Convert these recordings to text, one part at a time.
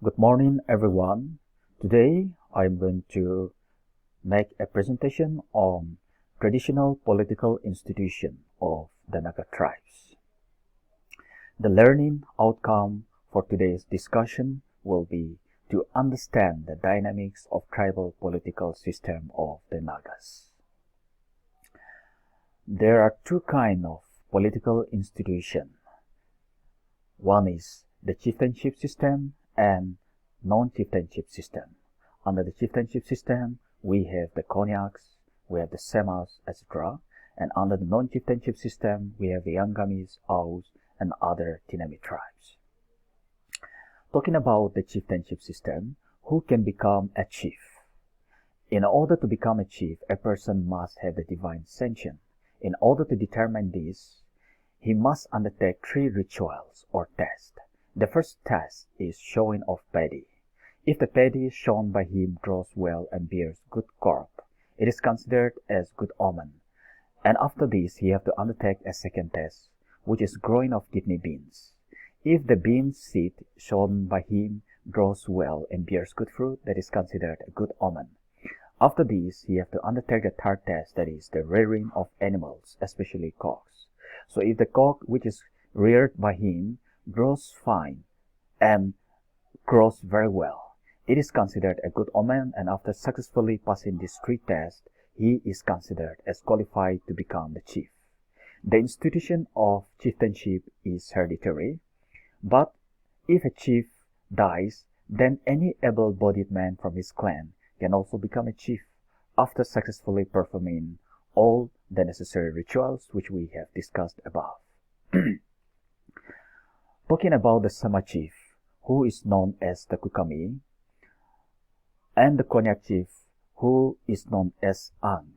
Good morning, everyone. Today, I'm going to make a presentation on traditional political institution of the Naga tribes. The learning outcome for today's discussion will be to understand the dynamics of tribal political system of the Nagas. There are two kinds of political institution. One is the chieftainship system and non-chieftainship system. Under the chieftainship system, we have the Konyaks, we have the Semas, etc. And under the non-chieftainship system, we have the Yangamis, Aus, and other Tinami tribes. Talking about the chieftainship system, who can become a chief? In order to become a chief, a person must have the divine sanction. In order to determine this, he must undertake 3 rituals or tests. The first test is showing of paddy. If the paddy shown by him grows well and bears good crop, it is considered as good omen. And after this, he have to undertake a second test, which is growing of kidney beans. If the bean seed shown by him grows well and bears good fruit, that is considered a good omen. After this, he have to undertake the third test, that is the rearing of animals, especially cocks. So if the cock which is reared by him grows fine and grows very well, it is considered a good omen, and after successfully passing these 3 tests, he is considered as qualified to become the chief. The institution of chieftainship is hereditary, but if a chief dies, then any able-bodied man from his clan can also become a chief after successfully performing all the necessary rituals which we have discussed above. Talking about the Sama chief, who is known as the Kukami, and the Konyak chief, who is known as Ang.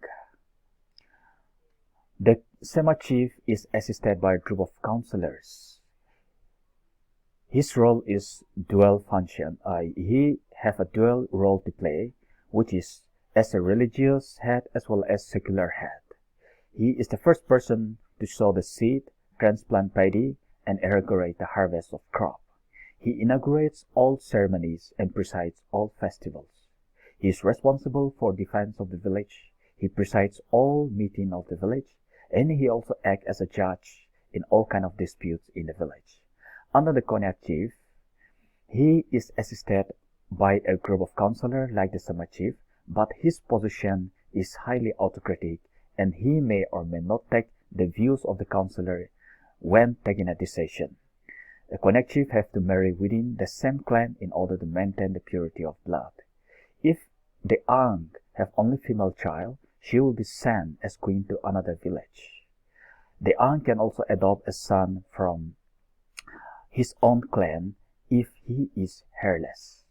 The Sama chief is assisted by a group of counselors. His role is dual function. He have a dual role to play, which is as a religious head as well as secular head. He is the first person to sow the seed, transplant paddy, and irrigate the harvest of crop. He inaugurates all ceremonies and presides all festivals. He is responsible for defense of the village. He presides all meeting of the village, and he also acts as a judge in all kind of disputes in the village. Under the Konyak chief, he is assisted by a group of counselors like the Sama chief, but his position is highly autocratic, and he may or may not take the views of the counselor when taking a decision. The Konyak chief have to marry within the same clan in order to maintain the purity of blood. If the Ang have only female child, she will be sent as queen to another village. The Ang can also adopt a son from his own clan if he is hairless.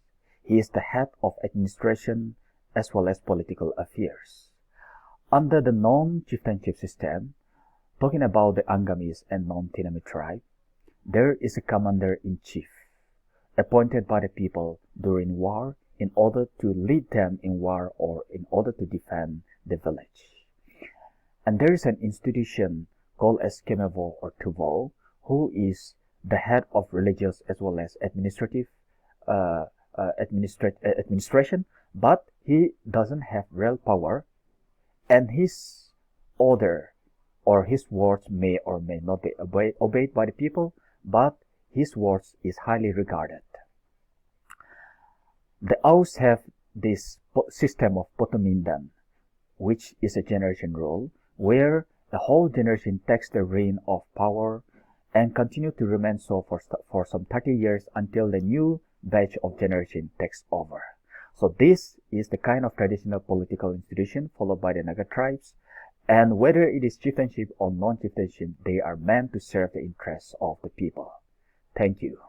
He is the head of administration as well as political affairs. Under the non-chieftainship system, talking about the Angamis and non-Tinami tribe, there is a commander-in-chief appointed by the people during war in order to lead them in war or in order to defend the village. And there is an institution called as Kemevo or Tuvo, who is the head of religious as well as administration, but he doesn't have real power, and his order or his words may or may not be obeyed by the people, but his words is highly regarded. The Aus have this system of Potomindan, which is a generation rule, where the whole generation takes the reign of power and continue to remain so for some 30 years until the new batch of generation takes over. So this is the kind of traditional political institution followed by the Naga tribes, and whether it is chieftainship or non-chieftainship, they are meant to serve the interests of the people. Thank you.